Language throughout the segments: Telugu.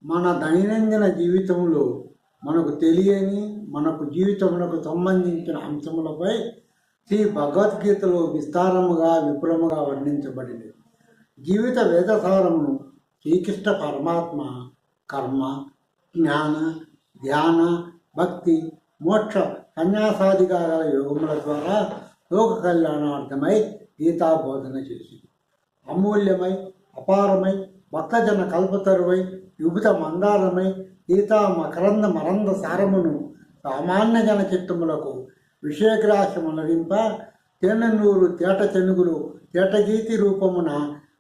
మన దైనందిన జీవితంలో మనకు తెలియని మనకు జీవితమునకు సంబంధించిన అంశములపై శ్రీ భగవద్గీతలో విస్తారముగా విపులముగా వర్ణించబడింది. జీవిత వేదసారమును శ్రీకృష్ణ పరమాత్మ కర్మ, జ్ఞాన, ధ్యాన, భక్తి, మోక్ష, సన్యాసాదిగా గల యోగముల ద్వారా లోక కళ్యాణార్థమై గీతాబోధన చేసింది. అమూల్యమై, అపారమై, భక్తజన కల్పతరువై, విభుత మందారమై, గీతా మకరంద మరంద సారమును సామాన్య జన చిత్తములకు విషయగ్రాహ్యమునరింప తేనెన్నూరు తేట చెనుగులు తేటగీతి రూపమున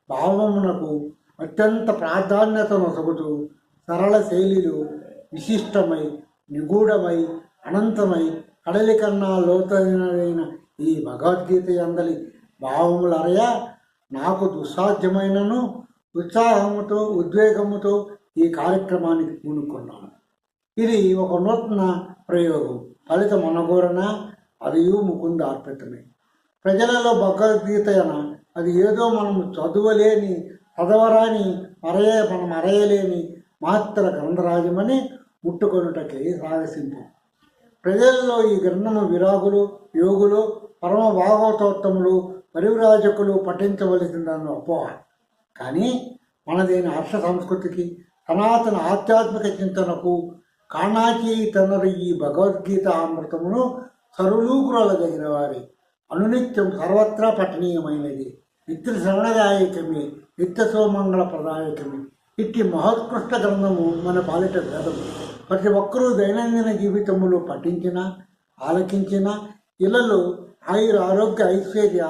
భావమునకు అత్యంత ప్రాధాన్యతను సొగుతూ సరళ శైలిలు విశిష్టమై, నిగూఢమై, అనంతమై, కడలి కన్నా లోతైన ఈ భగవద్గీత అందలి భావములరయ నాకు దుస్సాధ్యమైనను ఉత్సాహముతో ఉద్వేగముతో ఈ కార్యక్రమానికి పూనుకున్నాను. ఇది ఒక నూతన ప్రయోగం. ఫలితం అనగోరన అది ముకుంద అర్పితమే. ప్రజలలో భగవద్గీతయన అది ఏదో మనం చదవరాని మనం అరయలేని మాత్ర గ్రంథరాజమని ముట్టుకొనుటకే సాగసింపు. ప్రజలలో ఈ గ్రంథము విరాగులు, యోగులు, పరమ భాగవతోత్తములు, పరివ్రాజకులు పఠించవలసిందన్న అపోహ. కానీ మనదైన హర్ష సంస్కృతికి, సనాతన ఆధ్యాత్మిక చింతనకు కాణాచి తనరు ఈ భగవద్గీత అమృతమును సరులూకురలదగిన వారి అనునిత్యం సర్వత్రా పఠనీయమైనది. నిత్య శ్రవణదాయకమే, నిత్య సోమంగళ ప్రదాయకమే. ఇట్టి మహోత్కృష్ట గ్రంథము మన పాలిట వేదము. ప్రతి ఒక్కరూ దైనందిన జీవితములో పఠించిన, ఆలకించిన ఇళ్లలో ఆరోగ్య ఐశ్వర్య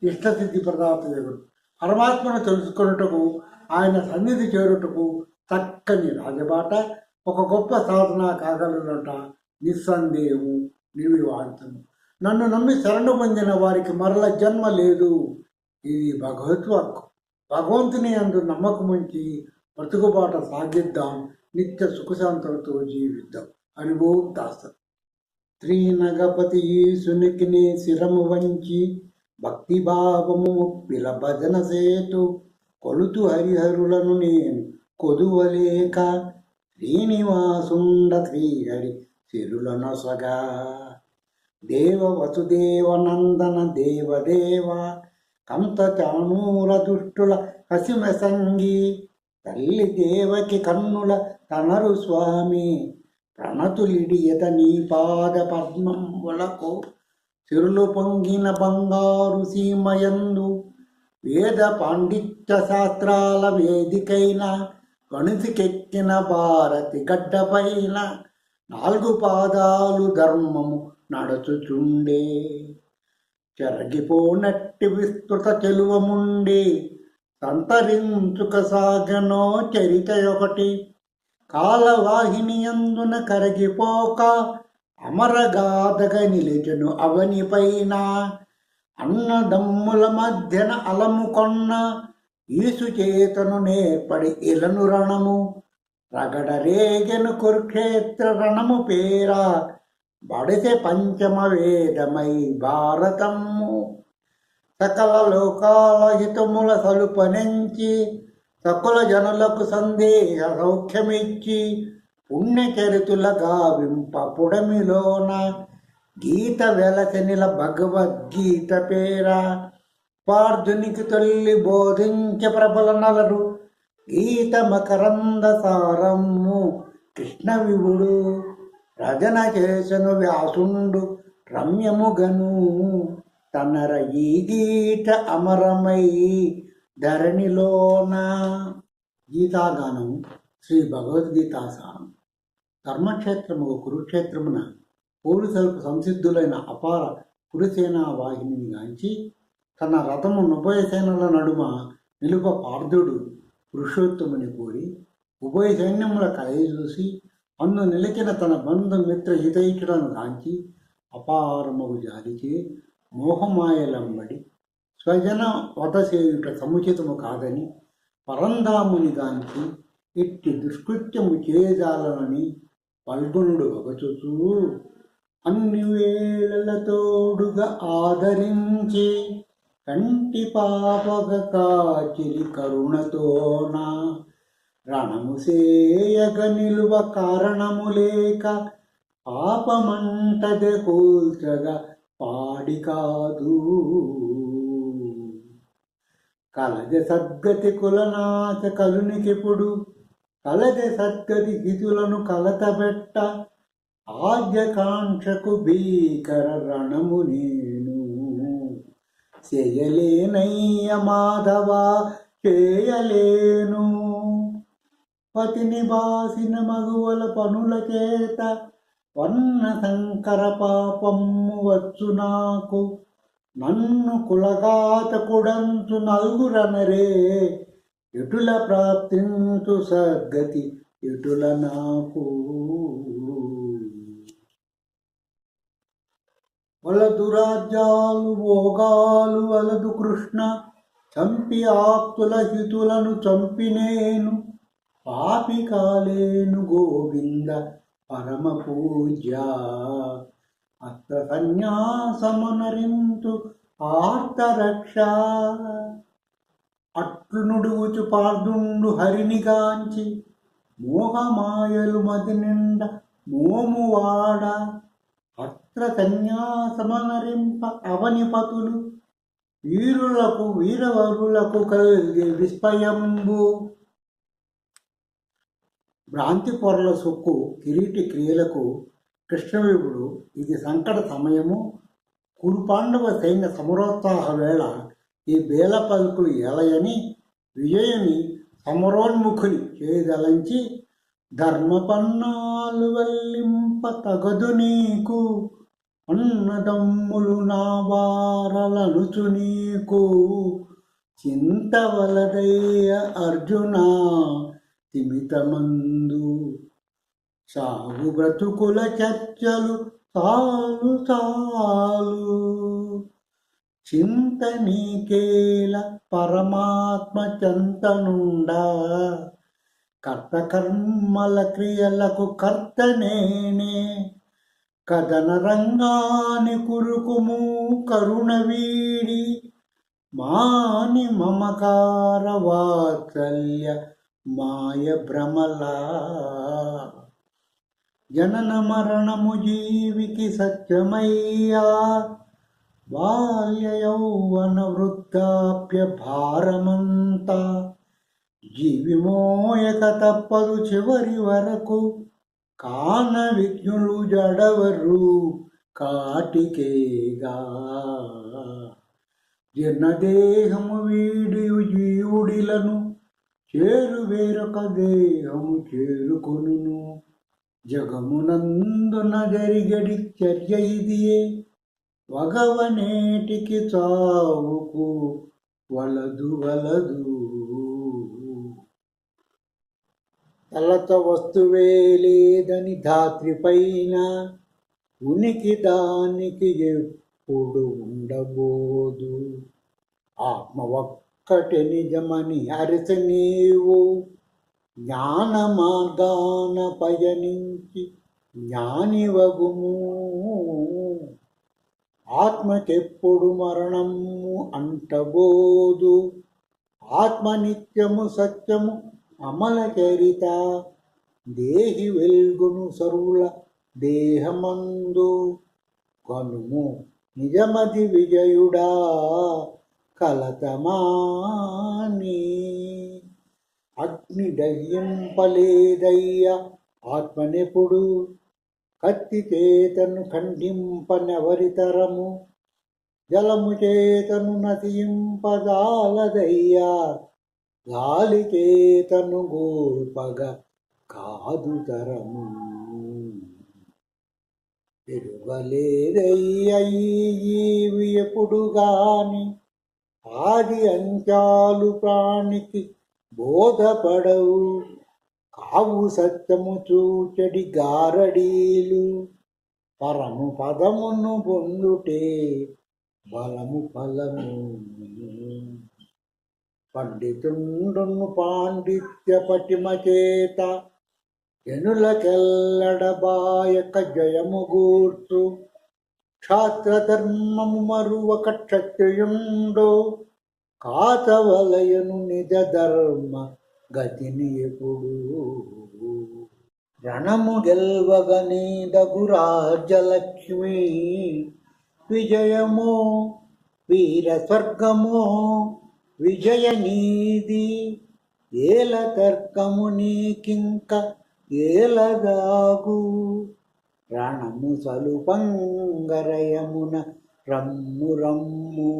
ఇష్టసిద్ధి ప్రదాతదేవుడు. పరమాత్మను తెలుసుకొనుటకు, ఆయన సన్నిధి చేరుటకు చక్కని రాజబాట, ఒక గొప్ప సాధన కాగలనట నిస్సందేహము, నిర్వివాదము. నన్ను నమ్మి శరణు పొందిన వారికి మరల జన్మ లేదు. ఇది భగవద్వాక్కు. భగవంతుని అందు నమ్మకముంచి బ్రతుకుబాట సాగిద్దాం, నిత్య సుఖశాంతులతో జీవిద్దాం. అనుభవం దాసం. శ్రీనగపతి ఈశునికి శిరము వంచి భక్తిభావము పిల భజన సేతు కొలుతు హరిహరులను నేను కొదువలేక శ్రీనివాసుండ శ్రీహరి సిరులనొసగా దేవ వసుదేవనందన దేవదేవ కంత చాణూర దుష్టుల కసిమెసంగి తల్లి దేవకి కన్నుల తనరు స్వామి ప్రణతులిడియత నీ పాద పద్మములకు సిరులు పొంగిన బంగారు సీమయందు వేద పాండిత్య శాస్త్రాల వేదికైన గణితికెక్కిన భారతి గడ్డపైన 4 పాదాలు ధర్మము నడుచుచుండే చెరగిపోనట్టి విస్తృత చెలువముండి సంతరించుక సాగనో చరిత ఒకటి కాలవాహిని అందున కరగిపోక అమరగాథగా నిలిచెను అవని పైన అన్నదమ్ముల మధ్యన అలము కొన్న ఈసు చేతను నేర్పడి ఇలను రణము రగడ రేగెను కురుక్షేత్ర రణము పేరా బడిసె పంచమ వేదమై భారతము సకల లోకాల హితముల సలుపనెంచి సకల జనులకు సందేహ సౌఖ్యమిచ్చి పుణ్యచరితుల గావింప పుడమిలోన గీత వెలసనిల భగవద్గీత పేరా పార్థునికి తొల్లి బోధించ ప్రబల నలరు గీత మకరంద సారమ్ము కృష్ణ వివుడు రజన చేసను వ్యాసుండు రమ్యముగను తనర ఈ గీత అమరమై ధరణిలోన. గీతాగానం శ్రీ భగవద్గీతాసారం. ధర్మక్షేత్రము కురుక్షేత్రమున పోలీసులకు సంసిద్ధులైన అపార కురుసేనా వాహినిని గాంచి తన రథము 90 సేనల నడుమ నిలుప పార్థుడు పురుషోత్తముని కోరి ఉభయ సైన్యముల కలయి చూసి అందు నిలిచిన తన బంధుమిత్ర హితైషులను గాంచి అపారముగు జాలిచే మోహమాయలంబడి స్వజన వధసేయుట సముచితము కాదని పరంధాముని గాంచి ఇట్టి దుష్కృత్యము చేయజాలనని పల్గొనుడు వగచుచూ అన్ని వేళలతోడుగా ఆదరించి కంటి పాపగ కాచిరి కరుణతోన రణము సేయగ నిలువ కారణము లేక పాపమంటదే కూల్చగా పాడి కాదు. కలజ సద్గతి కులనాశ కలునికిప్పుడు కలజ సద్గతి హితులను కలతబెట్ట ఆద్యకాంక్షకు భీకర రణము నేను చేయలేనయ్య మాధవా చేయలేను. పతిని బాసిన మగువల పనుల చేత వన్న శంకర పాపము వచ్చు నాకు. నన్ను కులఘాతకుడంచు నలుగురనరే ఎటుల ప్రాప్తించు సద్గతి ఎటుల నాకు. వలదు రాజ్యాలు భోగాలు వలదు కృష్ణ, చంపి ఆప్తుల హితులను చంపినేను. పాపి కాలేను గోవింద పరమ పూజ్య, అత్త సన్యాసమనరింతు ఆర్తరక్ష. అట్లు నుడుగుచు పార్దుండు హరినిగాంచి మోహమాయలు మది నిండ మోమువాడ. అత్ర సన్యాసమనరింప అవనిపతులు వీరులకు వీరవరులకు కలిగే విస్మయంబు. భ్రాంతి పొరల సొక్కు కిరీటి క్రియలకు కృష్ణవిభుడు ఇది సంకట సమయము, కురుపాండవ సైన్య సమరోత్సాహ వేళ ఈ బేల పలుకులు ఏలయని విజయుని సమరోన్ముఖుని చేయదలంచి ధర్మపన్నాలు వల్లింప తగదు నీకు, అన్నదమ్ములు నా వారలనుచు నీకు. చింతవలదయ్య అర్జునా తిమితమందు, సాగు బ్రతుకుల చర్చలు చాలు చాలు. చింత నీకేల పరమాత్మ చెంతనుండా, కర్త కర్మల క్రియలకు కర్త నేనే. కథన రంగాని కురుకుము కరుణ వీడి, మాని మమకార వాత్సల్య మాయ భ్రమలా. జనన మరణము జీవికి సత్యమయ్యా, బాల్య యౌవన వృద్ధాప్య భారమంతా. జీవి మోయక తప్పదు చివరి వరకు, కాన విజ్ఞులు జడవరు కాటికేగా. జనదేహము వీడియు జీవుడిలను చేరు వేరొక దేహము చేరుకొనును. జగమునందున జరిగడి చర్య ఇదియే, వగవనేటికి చావుకు వలదు వలదు. తలత వస్తువే లేదని ధాత్రి పైన, ఉనికి దానికి ఎప్పుడు ఉండబోదు. ఆత్మ ఒక్కటి నిజమని అరిస నీవు, జ్ఞాన మార్గాన పయనించి జ్ఞానివగుము. ఆత్మకెప్పుడు మరణము అంటబోదు, ఆత్మ నిత్యము సత్యము అమల చరిత. దేహి వెల్గును సరుల దేహమందు, కనుము నిజమది విజయుడా కలతమాని. అగ్ని దహ్యింపలేదయ్య ఆత్మనెప్పుడు, కత్తి చేతను ఖండింపనెవరితరము. జలము చేతను నశింపదాలదయ్యా, గాలి చేతను గోల్పగ కాదు తరము. ఎరుగలేదయ్యి ఎప్పుడు గాని, ఆది అంత్యాలు ప్రాణికి బోధపడవు. కావు సత్యము చూచడి గారడీలు, పరము పదమును పొందుటే బలము ఫలము. పండితుండును పాండిత్య పటిమ చేత, జనులకెల్లడబాయక జయము గూర్చు. క్షాత్రధర్మము మరువక క్షత్రియుండో, కాతవలయను నిజ ధర్మ గతిని ఎప్పుడు రణము గెల్వగనీదగు రాజ్యలక్ష్మి విజయమో వీర స్వర్గమో విజయ నీది ఏల తర్కము నీకింక ఏలగాగు రణము సలుపంగరయమున రమ్ము రమ్ము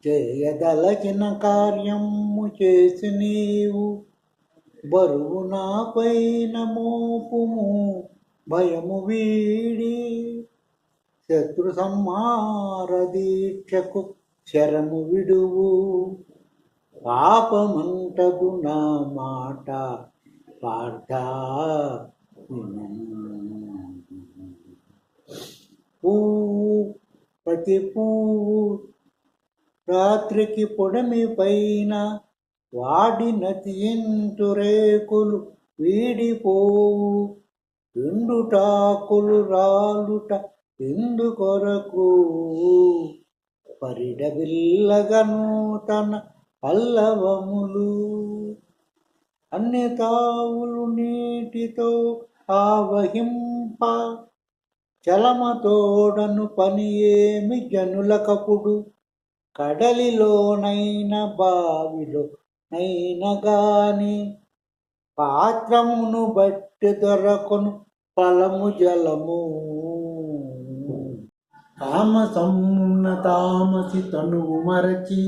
చేయదలచిన కార్యము చేసి నీవు బరువు నాపైన మోపుము భయము వీడి శత్రు సంహార దీక్షకు శరము విడువు పాపమంటగు నా మాట పార్థ పువ్వు ప్రతి పువ్వు రాత్రికి పొడమి పైన వాడిన తీంటు రేకులు వీడిపోవు ఎండుటాకులు రాలుట ఎందుకొరకు పరిడబిల్లగను తన పల్లవములు అన్ని తావులు నీటితో ఆవహింప చలమతోడను పని ఏమి జనులకపుడు కడలిలోనైన బావిలో నైనా గాని పాత్రమును బట్టి దొరకొను ఫలము జలము తామసమున్న తామసి తనువు మరచి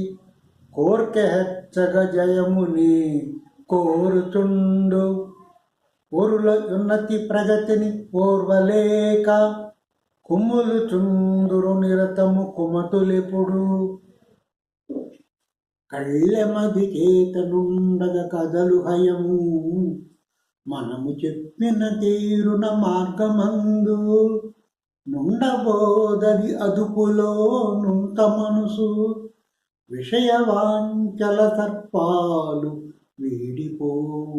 కోర్కె హెచ్చగ జయముని కోరుచుండు ఊరుల ఉన్నతి ప్రగతిని ఓర్వలేక కుమ్ములు చుందురు నిరతము కుమతులెప్పుడు కళ్ళెమది చేతనుండగ కదలు హయము మనము చెప్పిన తీరున మార్గమందు నుండబోదది అదుపులో నుంత మనసు విషయవాంచల సర్పాలు వీడిపోవు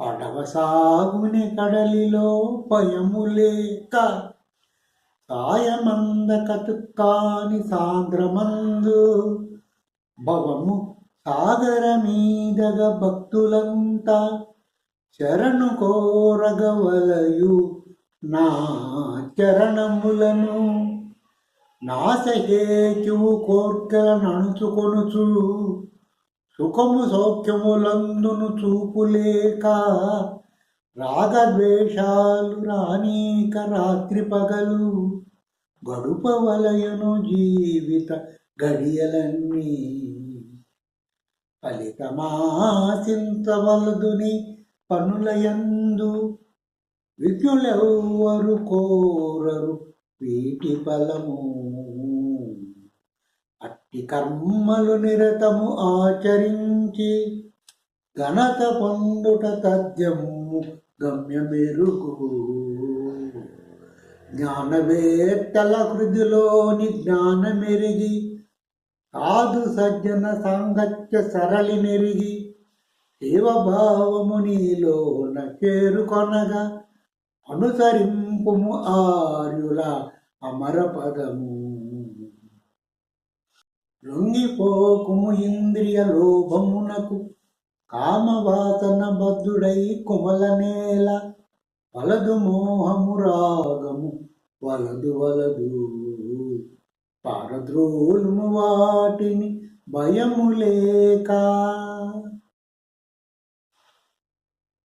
పడవ సాగుని కడలిలో భయము లేక సాయమందకతుక్కాని సాంద్రమందు భవము సాగర మీదగ భక్తులంతా శరణు కోరగవలయు నా చరణములను నాశహేతువు కోర్కెల నణుచుకొనుచు సుఖము సౌఖ్యములందును చూపులేక రాగద్వేషాలు రానీక రాత్రి పగలు గడుపవలయును జీవిత గడియలన్నీ ఫలితమాసించవలదుని పనులయందు విజ్ఞులెవ్వరు కోరరు వీటి ఫలము అట్టి కర్మలు నిరతము ఆచరించి ఘనత పొందుట తథ్యము గమ్యమెరుగు జ్ఞానవేత్తల హృదిలోని జ్ఞానమెరిగి సాధు సజ్జన సాంగత్య సరళి నెరిగి శివభావము నీలోన చేరుకొనగా అనుసరింపుము ఆర్యుల అమర పదము లొంగిపోకుము ఇంద్రియ లోభమునకు కామవాసన బద్ధుడై కుమల నేల వలదు మోహము రాగము వలదు వలదు పారద్రోలుము వాటిని భయము లేక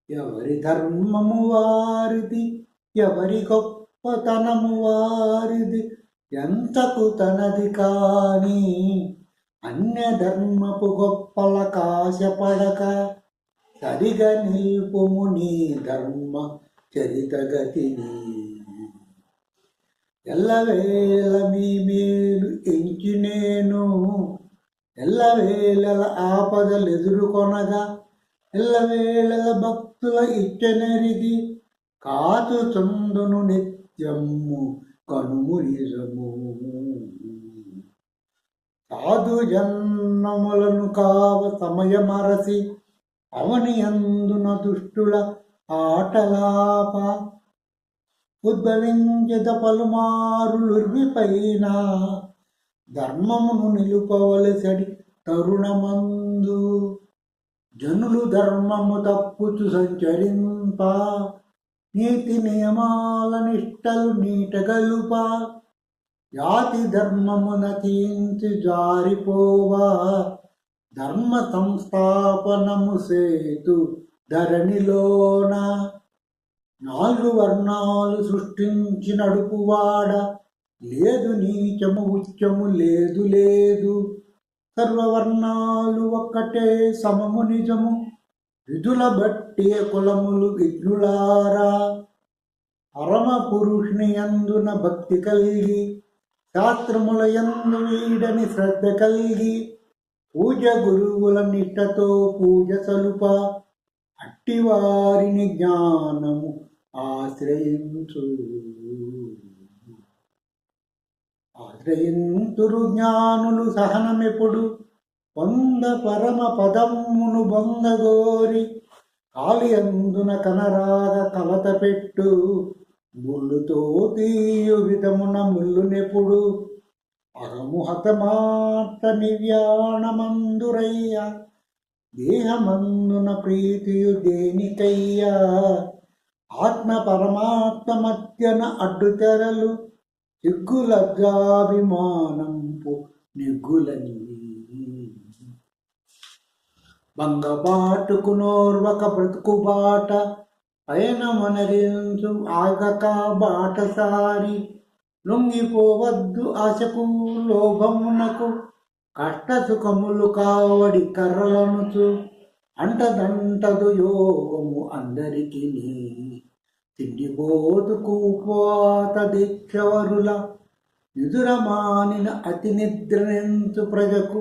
ఎవరి ధర్మము వారిది ఎవరి గొప్పతనము వారిది ఎంతకు తనది కాని అన్య ధర్మపు గొప్పల కాశపడక సరిగా నిల్పుము నీ ధర్మ చరితగతిని ఎల్లవేళ మీ మేలు ఎంచి నేను ఎల్లవేళల ఆపదలు ఎదుర్కొనగా ఎల్లవేళల భక్తుల ఇచ్చనెరిగి కాచుచుందును నిత్యము కనుమురిజము సాధు జన్మములను కావ సమయమరసి అవని అందున దుష్టుల ఆటలాప ఉద్భవించద పలుమారులుర్విపైన ధర్మమును నిలుపవలసడి తరుణమందు జనులు ధర్మము తప్పుచు సంచరింప, నీతి నియమాల నిష్టలు నీటగలుప, జాతి ధర్మమున తీంచి జారిపోవా, ధర్మ సంస్థాపనము సేతు ధరణిలోన, 4 వర్ణాలు సృష్టించి నడుపువాడ, లేదు నీచము ఉచ్చము లేదు లేదు, సర్వవర్ణాలు ఒక్కటే సమము నిజము, విధుల బట్టి కులములు విఘ్నులారా, పరమ పురుషుని యందున భక్తి కలిగి, శాస్త్రముల యందు వీడని శ్రద్ధ కలిగి, పూజ గురువుల నిష్టతో పూజ సలుప, అట్టివారిని జ్ఞానము ఆశ్రయింతురు జ్ఞానులు సహనమెప్పుడు, పొంద పరమ పదమును బొందగోరి, కాలి అందున కనరాగ కలత పెట్టు, ముళ్ళుతో తీయు విధమున ముళ్ళునెప్పుడు, అహము హతమాత నివ్యాణమందురయ్య, దేహమందున ప్రీతియు దేనికయ్యా, ఆత్మ పరమాత్మ మధ్యన అడ్డుతెరలు, సిగ్గులజ్జాభిమానంపు నిగ్గులని, భంగబాటుకు నోర్వక బ్రతుకుబాట, పైన మనరించు ఆగక బాటసారి, లొంగిపోవద్దు ఆశకు లోభమునకు, కష్ట సుఖములు కావడి కర్రలనుచు, అంటదంటదు యోగము అందరికి, తిండిపోతుకు ఉపవాత దీక్షవరుల, నిదురమానిన అతి నిద్రనెంచు ప్రజకు,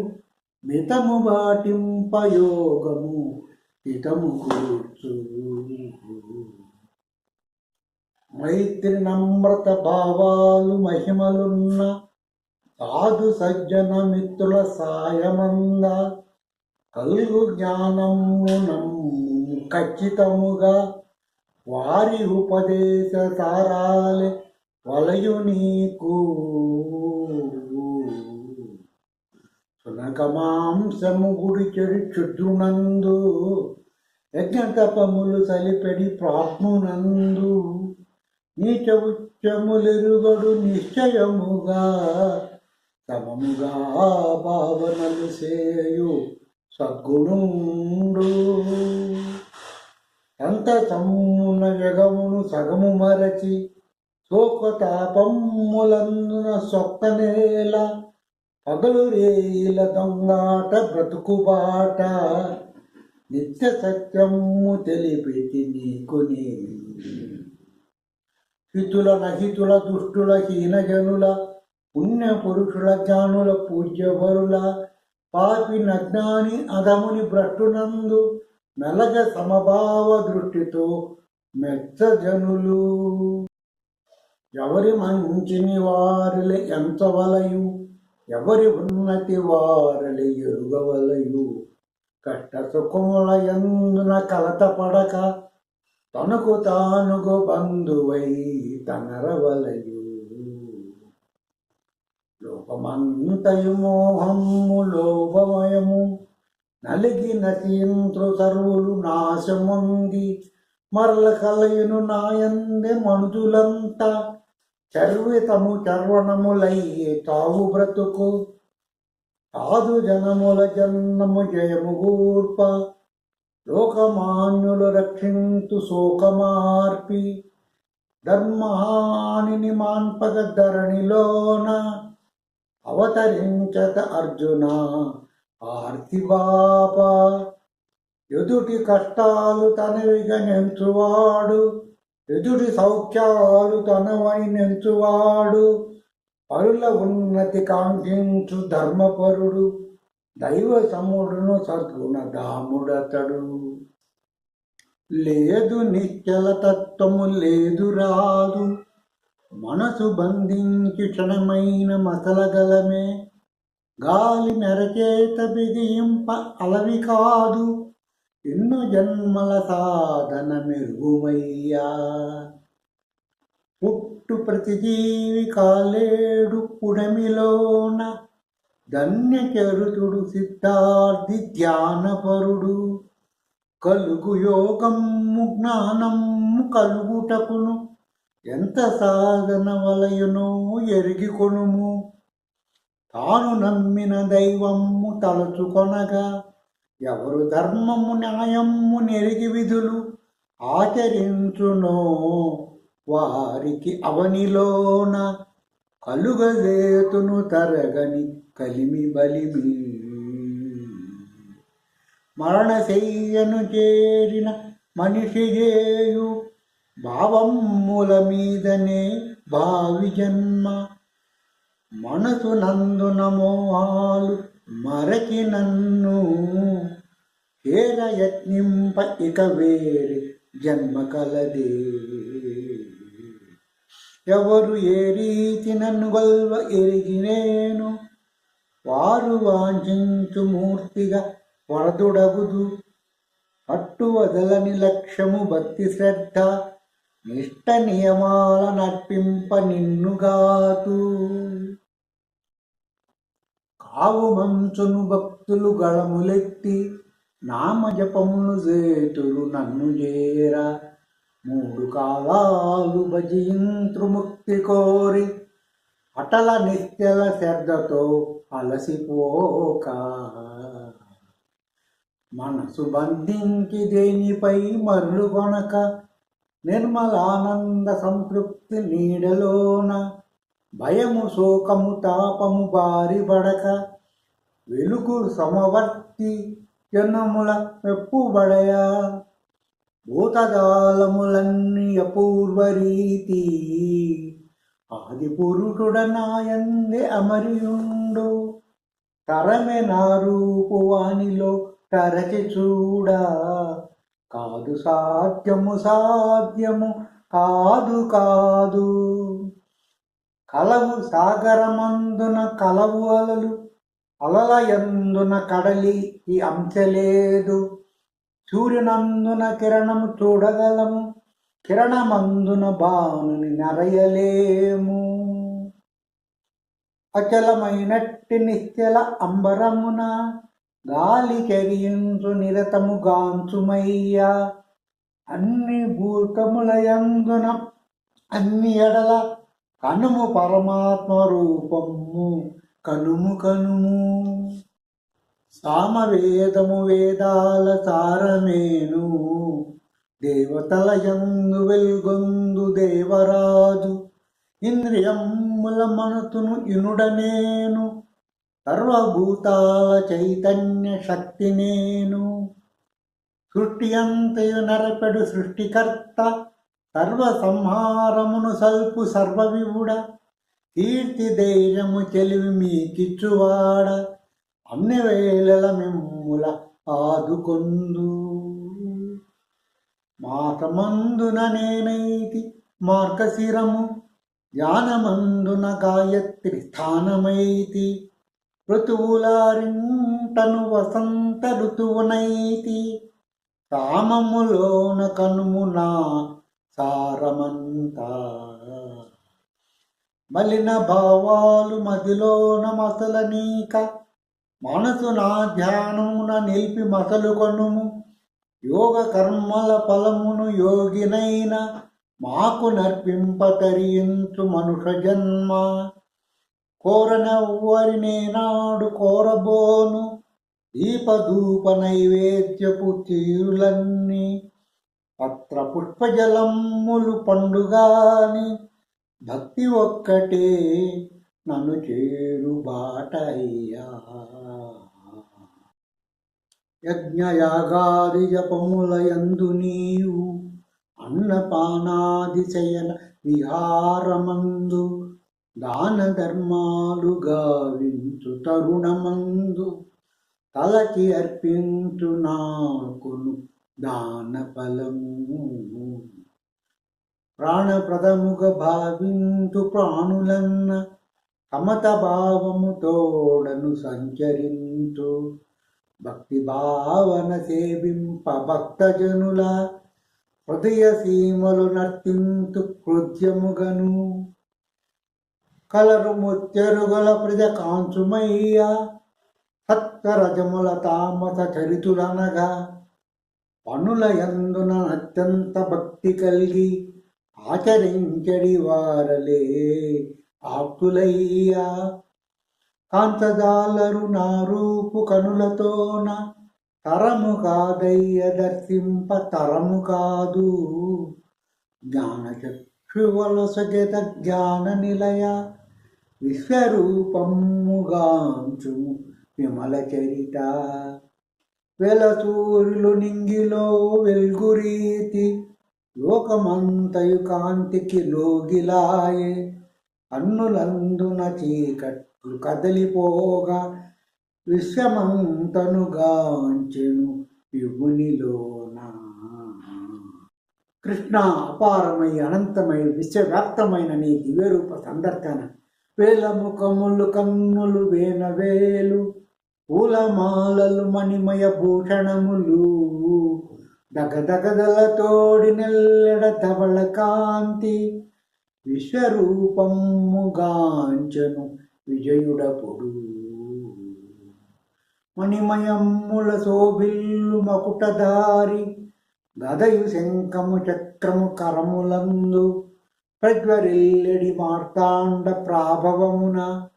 మితము బాటింపయోగము హితము కూర్చు. మైత్రి నమ్రత భావాలు మహిమలున్న, సాధు సజ్జన మిత్రుల సాయమంద, కలుగు జ్ఞానము నమ్ము ఖచ్చితముగా, వారి ఉపదేశ సారాలే వలయు నీకు, సునకమాంసము గుడి చెడు క్షుద్రునందు, యజ్ఞతపములు సలిపెడి ప్రాత్మునందు, నీచ ఉచ్చములెరుగడు నిశ్చయముగా, సమముగా భావనలు సేయు సద్గుణుండు, అంత తమ్మున జగమును సగము మరచి, శోకతాపములందున సొక్కనేల, పగలు రేయిల దొంగాట బ్రతుకుబాట, నిత్య సత్యము తెలిపితి నీకు నేను, హితుల నహితుల దుష్టుల హీనజనుల, పుణ్య పురుషుల జ్ఞానుల పూజ్యవరుల, పాపి నజ్ఞాని అధముని భ్రష్టునందు, మెలగ సమభావ దృష్టితో మెచ్చజనులు, ఎవరి మంచిని వారిలే ఎంచవలయు, ఎవరి ఉన్నతి వారిలే ఎరుగవలయు, కష్ట సుఖముల యందున కలత పడక, తనకు తానుగు బంధువై తనరవలయు, లోకమంతయు మోహము లోభమయము, నలిగి నశింతృ సర్వులు నాశముంది, మరల కలయును నాయందే మనుజులంతా, చర్వితము చర్వణములయ్యే తావు బ్రతుకు, సాధు జనముల జన్మము జయము గూర్ప, లోకమాన్యులు రక్షింతు శోకమార్పి, ధర్మహానిని మాన్పగ ధరణిలోన, అవతరించత అర్జున ఆర్తిబాప, ఎదుటి కష్టాలు తనవిగా నెంచువాడు, ఎదుటి సౌఖ్యాలు తనవని నెంచువాడు, పరుల ఉన్నతి కాంక్షించు ధర్మపరుడు, దైవ సముడును సద్గుణ దాముడతడు, లేదు నిశ్చల తత్వము లేదు రాదు, మనసు బంధించి క్షణమైన మసలగలమే, గాలి మెరచేత బిగింప అలవి కాదు, ఎన్నో జన్మల సాధన మెరుగుమయ్యా, పుట్టు ప్రతి జీవి కాలేడు పుడమిలోన, ధన్యచరుతుడు సిద్ధార్థి ధ్యానపరుడు. కలుగు యోగము జ్ఞానము కలుగుటకును ఎంత సాధన వలయునో ఎరిగి కొనుము. తాను నమ్మిన దైవము తలచుకొనగా ఎవరు ధర్మము న్యాయము నెరిగి విధులు ఆచరించునో వారికి అవనిలోన కలుగజేతును తరగని కలిమి బలిమి. మరణశయ్యను చేరిన మనిషి చేయు భావముల మీదనే భావి జన్మ. మనసు నందున మోహాలు మరచి నన్ను చేరయత్నింప ఇక వేరే జన్మ కలదే. ఎవరు ఏ రీతి నన్ను గొల్వ ఎరిగినేను వారు వాంఛించు మూర్తిగా వరదుడగుదు. పట్టు వదలని లక్ష్యము భక్తి శ్రద్ధ నిష్ట నియమాల నర్పింప నిన్నుగాతు. కావు మంచును భక్తులు గళములెత్తి నామ జపమును చేతులు నన్ను చేర. 3 కాలాలు భజింత్రు ముక్తి కోరి అటల నిత్యల శ్రద్ధతో అలసిపోక. మనసు బంధించి దేనిపై మరులు కొనక నిర్మలానంద సంతృప్తి నీడలోన. భయము శోకము తాపము బారి పడక వెలుగు సమవర్తి జనముల మెప్పుబడయా. భూతజాలములన్నీ అపూర్వ రీతి ఆది పురుషుడనాయందే అమరియుండు. తరమే నా రూపు వానిలో తరచి చూడా. కాదు సాధ్యము సాధ్యము కాదు కాదు. కలవు సాగరమందున కలవు అలలు అలల యందున కడలి ఈ అంశలేదు. సూర్యునందున కిరణము చూడగలము కిరణమందున బాణుని నరయలేము. అచలమైనట్టి నిశ్చల అంబరమున గాలి కెరియించు నిరతము గాంచుమయ్యా. అన్ని భూతములయందున అన్ని ఎడల కనుము పరమాత్మ రూపము కనుము కనుము. సామవేదము వేదాల సారమేను దేవతల యందు వెల్గొందు దేవరాజు. ఇంద్రియముల మనతును ఇనుడనేను సర్వభూతాల చైతన్య శక్తి నేను. సృష్టి అంతయు నరపెడు సృష్టికర్త సర్వ సంహారమును సల్పు సర్వవివుడ. కీర్తి ధైర్యము చెలివి మీకిచ్చువాడ అన్ని వేళల మిమ్ముల ఆదుకొందు. మాసమందున నేనైతి మార్గశిరము ధ్యానమందున గాయత్రి స్థానమైతి. ఋతువులారింటను వసంత ఋతువునైతి. కామములోన కనుమునా సారమంతా. మలిన భావాలు మదిలోన మసలనీక మనసు నా ధ్యానమున నిలిపి మసలు కొనుము. యోగ కర్మల ఫలమును యోగినైన మాకు నర్పింపతరించు మనుష జన్మ. కోరనెవ్వరినేనాడు కోరబోను దీపధూప నైవేద్యపు తీరులన్నీ. పత్ర పుష్పజలమ్ములు పండుగాని భక్తి ఒక్కటే నన్ను చేరు బాటయ్యా. యజ్ఞయాగాది జపముల యందు నీవు అన్నపానాది శయన విహారమందు దాన ధర్మాలు గావించు తరుణమందు తలచి అర్పించు నాకును దాన ఫలము. ప్రాణప్రదముగా భావించు ప్రాణులన్న సమత భావము తోడను సంచరించు. భక్తి భావన సేవింప భక్తజనుల హృదయ సీమలు నర్తింతు కృత్యముగను. కలరు ముత్తెరుగల ప్రజ కాంచుమయ్య సత్వరజముల తామస చరితులనగా పనుల యందున అత్యంత భక్తి కలిగి ఆచరించడి వారలే ఆప్తులయ్యా. కాంతదాలరు నా రూపు కనులతోన తరము కాదయ్య దర్శింప తరము కాదు. జ్ఞానచక్షువలసగత జ్ఞాన నిలయ విశ్వరూపముగాంచుము విమల చరిత. వెలసూరులు నింగిలో వెల్గురీతి లోకమంతయు కాంతికి లోగిలాయే. కన్నులందున చీకట్లు కదలిపోగా విశ్వమంతనుగాంచెను విభునిలోన. కృష్ణ అపారమై అనంతమై విశ్వవ్యాప్తమైన నీ దివ్యరూప సందర్శన వేల ముఖములు కన్నులు వేనవేలు పూలమాలలు మణిమయ భూషణములు దగదగదలతోడి నెల్లెడ ధవళ కాంతి విశ్వరూపముగాంచను విజయుడపుడు. మణిమయమ్ముల శోభిల్లు మకుటధారి గదయు శంఖము చక్రము కరములందు ప్రజ్వరిల్లెడి మార్తాండ ప్రాభవమున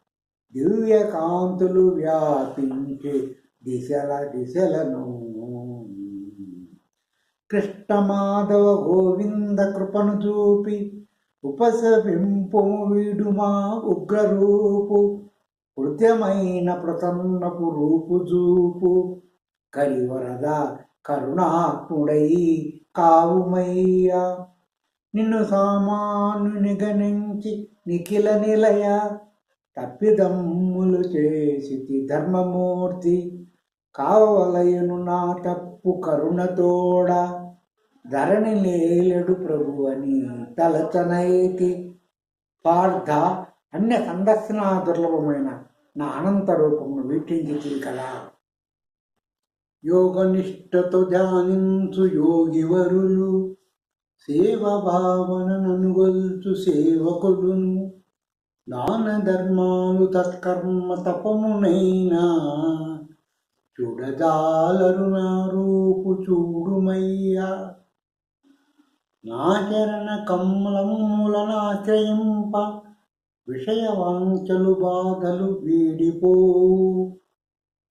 దివ్య కాంతులు వ్యాపించే దిశల దిశలను. కృష్ణ మాధవ గోవింద కృపను చూపి ఉపసవింపుము వీడుమా ఉగ్రరూపు. కృత్యమైన ప్రసన్నపు రూపు చూపు కరివరద కరుణాత్ముడై కావుమయ్యా. నిన్ను సామాన్యుని గణించి నిఖిల నిలయ తప్పిదమ్ములు చేసి ధర్మమూర్తి. కావలయను నా తప్పు కరుణతోడ ధరణి లేలెడు ప్రభు అని తలచనైతి. పార్థ అన్య సందర్శన దుర్లభమైన నా అనంత రూపమును వీక్షించి కదా. యోగనిష్టతో ధ్యానించు యోగివరులు సేవ భావన ననుగొల్చు సేవకులును. దాన ధర్మాలు తత్కర్మ తపమునైనా చూడజాలరు నా రూపు చూడుమయ్యా. నా చరణ కమలములనాశ్రయింప విషయవాంఛలు బాధలు వీడిపోవు.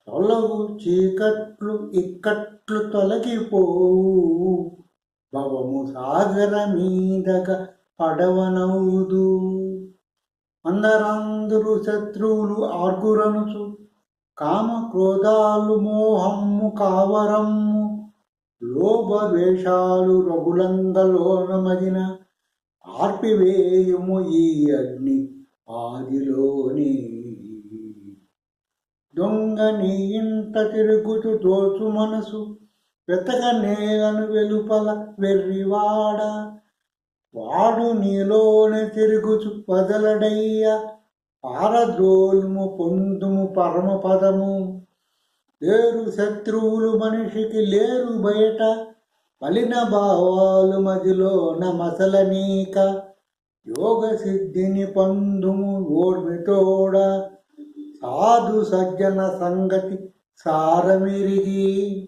తొలగు చీకట్లు ఇక్కట్లు తొలగిపోవు. భవము సాగర మీదగా పడవనవుదు. అందరందరూ శత్రువులు ఆర్గురనుచు కామ క్రోధాలు మోహమ్ము కావరమ్ము. లోభ ద్వేషాలు రఘులందలోన మదిన ఆర్పివేయుము ఈ అగ్ని ఆదిలోని. దొంగ నీ ఇంట తిరుగుచు దోచు మనసు వెతక నేలను వెలుపల వెర్రివాడ. వాడు నీలోనే తిరుగుచు వదలడయ్య. పారద్రోలుము పొందుము పరమపదము. లేరు శత్రువులు మనిషికి లేరు బయట. మలిన భావాలు మదిలోన మసలనీక. యోగ సిద్ధిని పొందుము ఓర్మితోడ. సాధు సజ్జన సంగతి సారమిరిగి.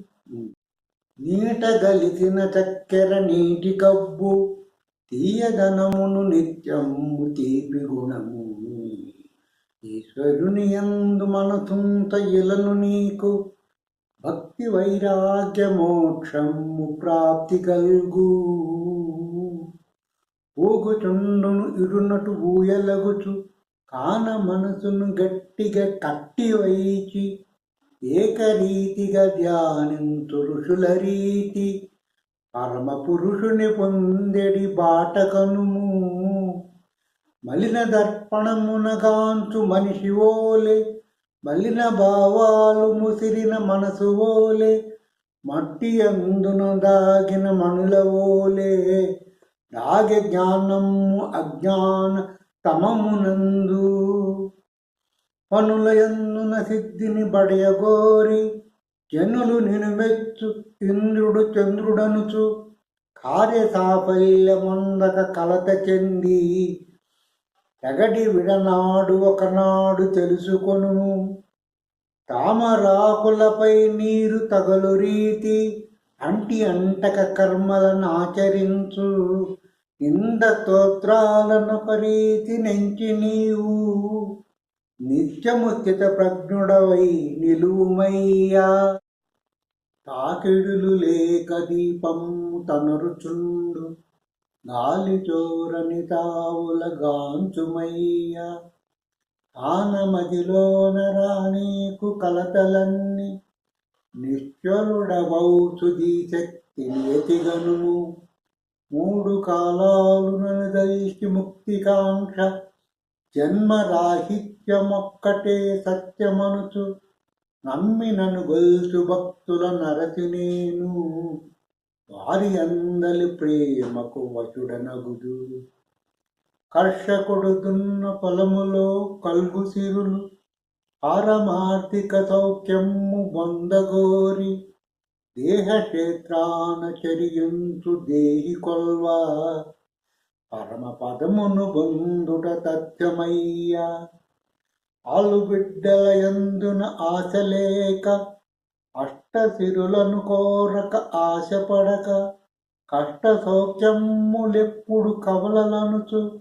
నీట గలిసిన చక్కెర నీటి కబ్బు. తీయదనమును నిత్యము తీపి గుణము. ఈశ్వరుని యందు మనసుంత ఇలను నీకు. భక్తి వైరాగ్య మోక్షము ప్రాప్తి కల్గు. ఊగుచుండును ఇరునటు ఊయలగుచు కాన మనసును గట్టిగా కట్టి వైచి. ఏకరీతిగా ధ్యానించు ఋషుల రీతి. పరమ పురుషుని పొందెడి బాట కనుము. మలిన దర్పణమునగాంచు మనిషి ఓలే. మలిన భావాలు ముసిరిన మనసు ఓలే. మట్టి అందున దాగిన మణుల ఓలే. దాగె జ్ఞానము అజ్ఞాన తమమునందు. పనుల యందున సిద్ధిని బడయగోరి జనులు నిను మెచ్చు ఇంద్రుడు చంద్రుడనుచు. కార్య సాఫల్యమందక కలత చెంది తెగడి విడనాడు ఒకనాడు తెలుసుకొను. తామరాకులపై నీరు తగలు రీతి అంటి అంటక కర్మలనాచరించు. ఇంద స్తోత్రాలను పరీతి నెంచి నీవు నిత్యము స్థిత ప్రజ్ఞుడవై నిలువుమయ్యా. తాకిడులు లేక దీపము తనరుచుండు గాలి చోరని తావుల గాంచుమయ్యా. ఆనమదిలోన రానీకు కలతలన్నీ నిశ్చలుడవౌసుదీ శక్తిని ఎతిగనుము. మూడు కాలాలు ననుదలిచి ముక్తికాంక్ష జన్మరాహిత్యమొక్కటే సత్యమనుచు నమ్మి నన్ను గొల్చు భక్తుల నరసి నేను వారి అందలి ప్రేమకు వశుడనగుదు. కర్షకుడు దున్న పొలములో కల్గు సిరులు పారమార్థిక సౌఖ్యము బొందగోరి దేహక్షేత్రాన చరియుంచు దేహి కొల్వా పరమ పదమును బొందుట తథ్యమయ్యా. ఆలుబిడ్డల యందున ఆశలేక అష్టసిరులను కోరక ఆశపడక కష్ట సౌఖ్యములెప్పుడు కవలలనుచు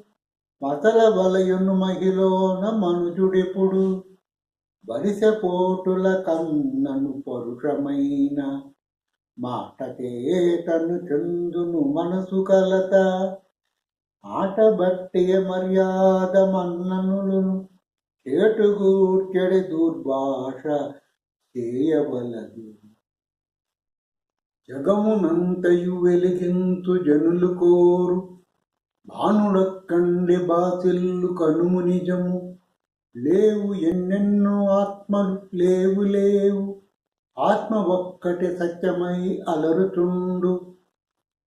మతల వలయును మహిలోన మనుజుడెప్పుడు. వరిసెపోటుల కన్నను పరుషమైన మాటకేతను చందును మనసు కలత. ఆట బట్టియ మర్యాద మన్ననులను చేటుగూర్చెడి దుర్భాష చేయవలదు. జగమునంతయు వెలిగించు జనులు కోరు భానుడక్కండి బాసిల్లు కనుము నిజము. లేవు ఎన్నెన్నో ఆత్మలు లేవు ఆత్మ ఒక్కటి సత్యమై అలరుచుండు.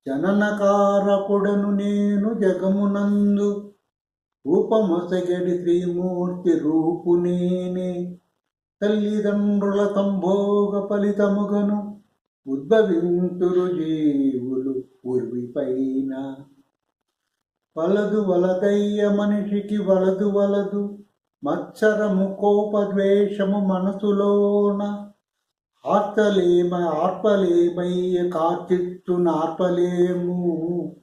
జననకారకుడను నేను జగమునందు రూపమొసగడి శ్రీమూర్తి రూపు నేనే. తల్లిదండ్రుల సంభోగ ఫలితముగను ఉద్భవింతురు జీవులు ఉర్విపైన. వలదు వలదయ్య మనిషికి వలదు మత్సరము కోపద్వేషము మనసులోన. ఆర్పలేమయ్య కార్చిత్తు నార్పలేము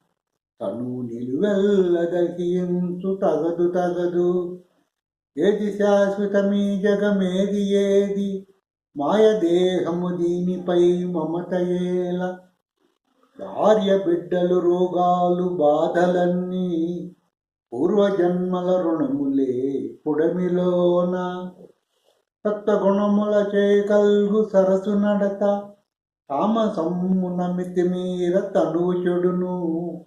తను నిలువెల్ల దహించు తగదు. ఏది శాశ్వతమీ జగమేది ఏది మాయదేహము దీనిపై మమతయేల. భార్య బిడ్డలు రోగాలు బాధలన్నీ పూర్వజన్మల రుణములే పుడమిలోన. సత్వగుణముల చేకల్గు సరసు నడత తామసమ్మున మితిమీర తనువు చెడును.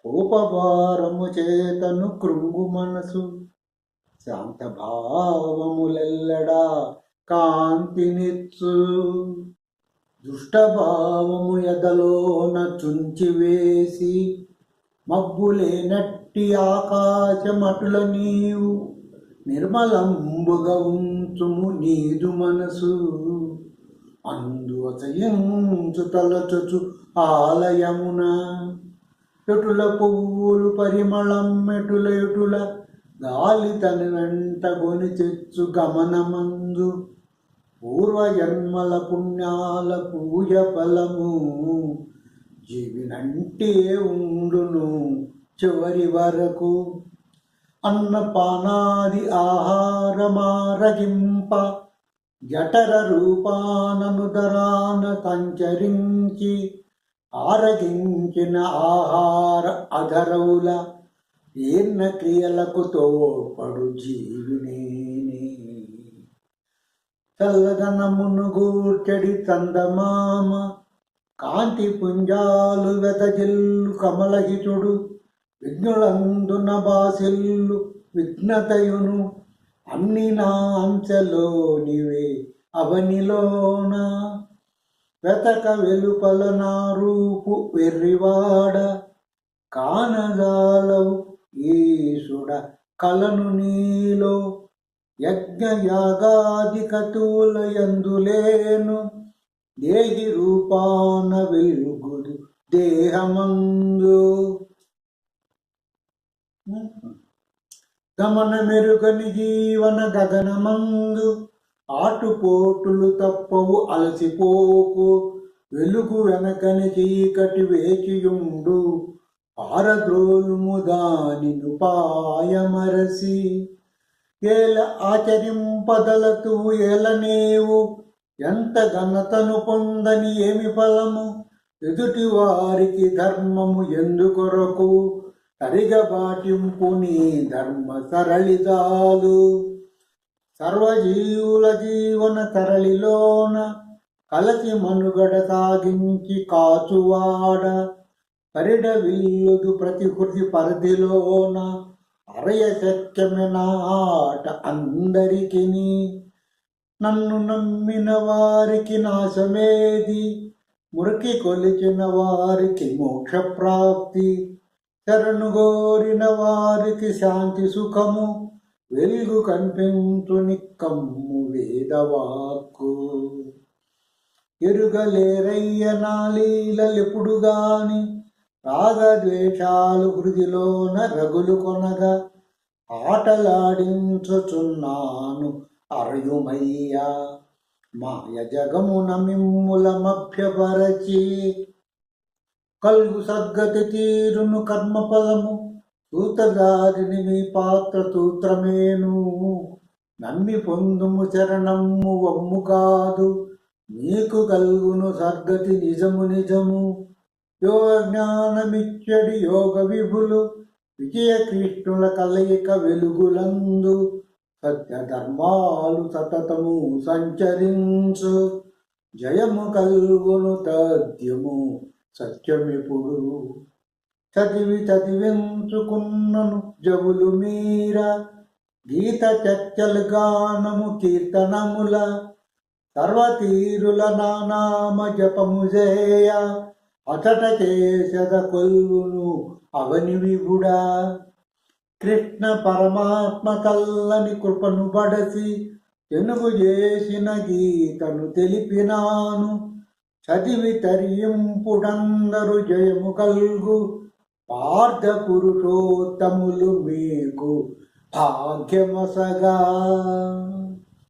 కోపభారము చేతను కృంగు మనసు శాంత భావములెల్లడా కాంతినిచ్చు. దుష్టభావము ఎదలోన చుంచివేసి మబ్బులేనట్టి ఆకాశమటుల నీవు నిర్మలంబుగా ఉంచుము నీదు మనసు. అందువసయించు తలచు ఆలయమున ఎటుల పువ్వులు పరిమళం ఎటుల గాలి తన వెంట గొని తెచ్చు గమనమందు. పూర్వజన్మల పుణ్యాల పూజ ఫలము జీవినంటే ఉండును చివరి వరకు. అన్నపానాది ఆహారమారగింప జఠర రూపాననుదరాన సంచరించి ఆరగించిన ఆహార అధరవుల జీర్ణ క్రియలకు తోడ్పడు జీవినేనే. చల్లదనమును గూర్చడి చందమామ కాంతి పుంజాలు వెదజిల్లు కమలహితుడు. విఘ్నులందున బాసిల్లు విఘ్నతయును అన్ని నాంచలోనివే అవనిలోన. వెతక వెలుపల నా రూపు వెర్రివాడ కానజాలవు ఈశుడ కలను నీలో. యజ్ఞయాగాది కతుల యందులేను దేహి రూపాన వెలుగుదు దేహమందు. గమన మెరుగని జీవన గగనమందు ఆటుపోటులు తప్పవు అలసిపోకు. వెలుగు వెనకని చీకటి వేచియుండు, పారద్రోలుము దానిను పాయమరసి. ఏల ఆచరింపదలతూ ఏలనేవు, ఎంత ఘనతను పొందని ఏమి ఫలము. ఎదుటి వారికి ధర్మము ఎందుకొరకు, తరిగబాటింపు నీ ధర్మ సరళిదాలు. సర్వజీవుల జీవన తరళిలోన కలసి మనుగడ సాగించి కాచువాడ. పరిడ విల్లుదు ప్రతి హృది పరిధిలోన అరయ శక్యమైన ఆట అందరికిని. నన్ను నమ్మిన వారికి నాశమేది, మురికి కొలిచిన వారికి మోక్ష ప్రాప్తి. శరణు గోరిన వారికి శాంతి సుఖము, వెలుగు కనిపించు నిక్కమ్ము వేదవాక్కు. ఎరుగలేరయ్య నాలీలెప్పుడు గాని, రాగద్వేషాలు హృదిలోన రగులు కొనగా. ఆటలాడించుచున్నాను అరయుమయ్యా, మాయ జగమున మిమ్ముల మభ్యపరచి. కల్గు సద్గతి తీరును కర్మఫలము, సూత్రధారిని మీ పాత్ర సూత్రమేను. నమ్మి పొందుము శరణమ్ము వమ్ము కాదు, నీకు కల్గును సద్గతి నిజము నిజము. యోగ జ్ఞానమిచ్చడి యోగ విభులు, విజయ కృష్ణుల కలయిక వెలుగులందు. సత్య ధర్మాలు సతతము సంచరించు, జయము కల్గును తథ్యము సత్యమిపుడు. చదివి చదివించుకున్నను జవులు మీర, గీత చర్చలు గానము కీర్తనముల. సర్వతీరుల నానామ జపము జేయ, అచట చేసద కొల్వును అవని విభుడా. కృష్ణ పరమాత్మ కల్లని కృపను బడసి, తెనుగు చేసిన గీతను తెలిపినాను. చదివి తరింపుడందరు జయము కల్గు, పార్థ పురుషోత్తములు మీకు భాగ్యమసగా.